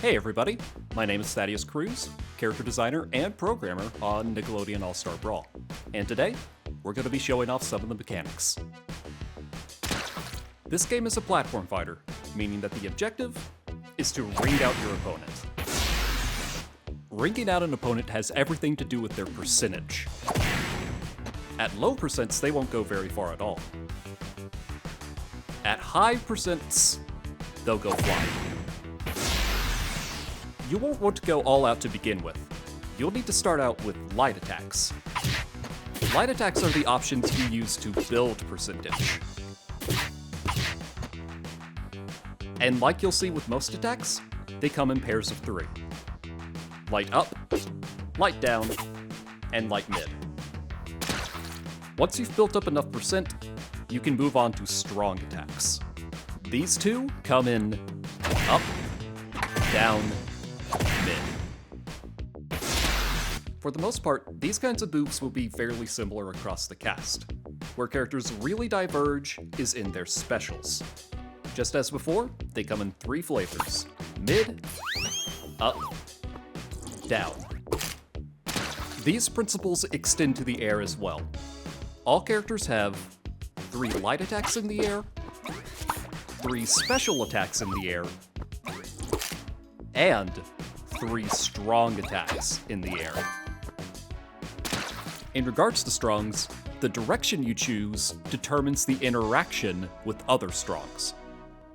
Hey everybody, my name is Thaddeus Crews, character designer and programmer on Nickelodeon All-Star Brawl. And today, we're going to be showing off some of the mechanics. This game is a platform fighter, meaning that the objective is to ring out your opponent. Ringing out an opponent has everything to do with their percentage. At low percents, they won't go very far at all. At high percents, they'll go flying. You won't want to go all out to begin with. You'll need to start out with light attacks. Light attacks are the options you use to build percentage. And like you'll see with most attacks, they come in pairs of 3. Light up, light down, and light mid. Once you've built up enough percent, you can move on to strong attacks. These two come in up, down, mid. For the most part, these kinds of moves will be fairly similar across the cast. Where characters really diverge is in their specials. Just as before, they come in 3 flavors: mid, up, down. These principles extend to the air as well. All characters have 3 light attacks in the air, 3 special attacks in the air, and 3 strong attacks in the air. In regards to strongs, the direction you choose determines the interaction with other strongs.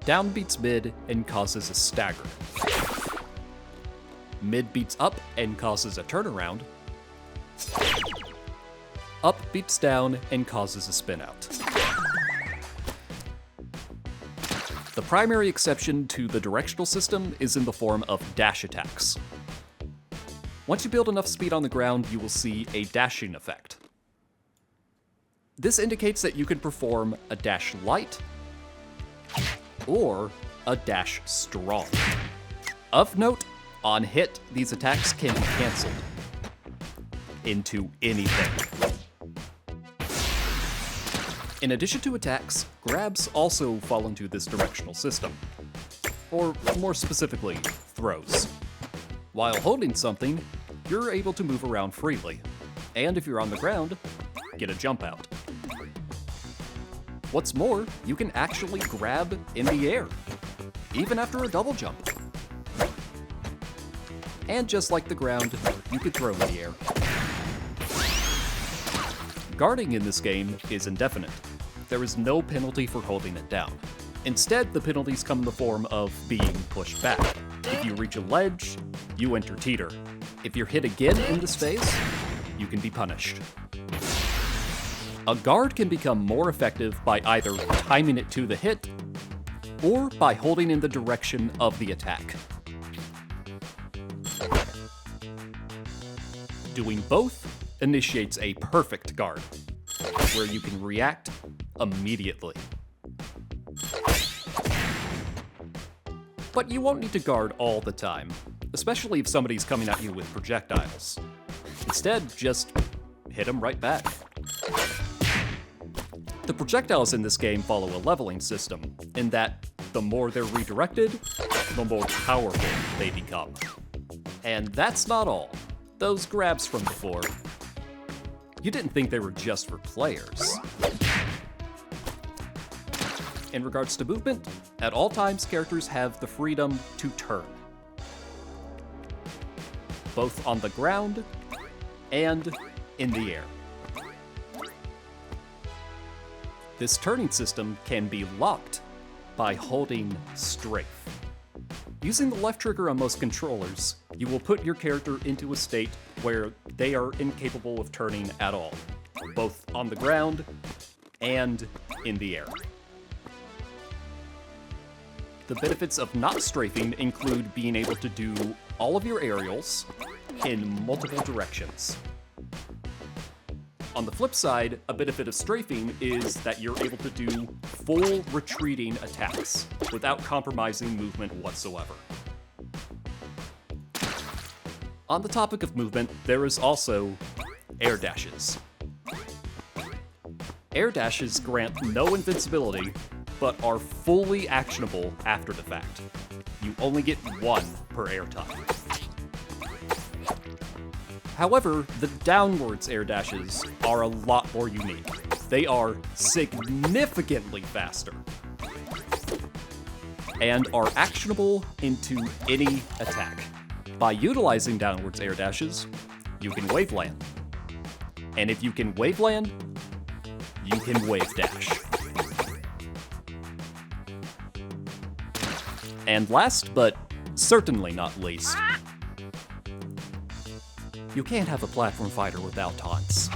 Down beats mid and causes a stagger. Mid beats up and causes a turnaround. Up beats down and causes a spin out. The primary exception to the directional system is in the form of dash attacks. Once you build enough speed on the ground, you will see a dashing effect. This indicates that you can perform a dash light or a dash strong. Of note, on hit, these attacks can be cancelled into anything. In addition to attacks, grabs also fall into this directional system. Or more specifically, throws. While holding something, you're able to move around freely. And if you're on the ground, get a jump out. What's more, you can actually grab in the air, even after a double jump. And just like the ground, you could throw in the air. Guarding in this game is indefinite. There is no penalty for holding it down. Instead, the penalties come in the form of being pushed back. If you reach a ledge, you enter teeter. If you're hit again in this phase, you can be punished. A guard can become more effective by either timing it to the hit, or by holding in the direction of the attack. Doing both initiates a perfect guard, where you can react immediately. But you won't need to guard all the time, especially if somebody's coming at you with projectiles. Instead, just hit them right back. The projectiles in this game follow a leveling system, in that the more they're redirected, the more powerful they become. And that's not all. Those grabs from before, you didn't think they were just for players. In regards to movement, at all times characters have the freedom to turn. Both on the ground and in the air. This turning system can be locked by holding strafe. Using the left trigger on most controllers, you will put your character into a state where they are incapable of turning at all, both on the ground and in the air. The benefits of not strafing include being able to do all of your aerials in multiple directions. On the flip side, a benefit of strafing is that you're able to do full retreating attacks without compromising movement whatsoever. On the topic of movement, there is also air dashes. Air dashes grant no invincibility, but are fully actionable after the fact. you only get 1 per air time. However, the downwards air dashes are a lot more unique. They are significantly faster and are actionable into any attack. By utilizing downwards air dashes, you can waveland. And if you can waveland, you can wave dash. And last, but certainly not least, you can't have a platform fighter without taunts.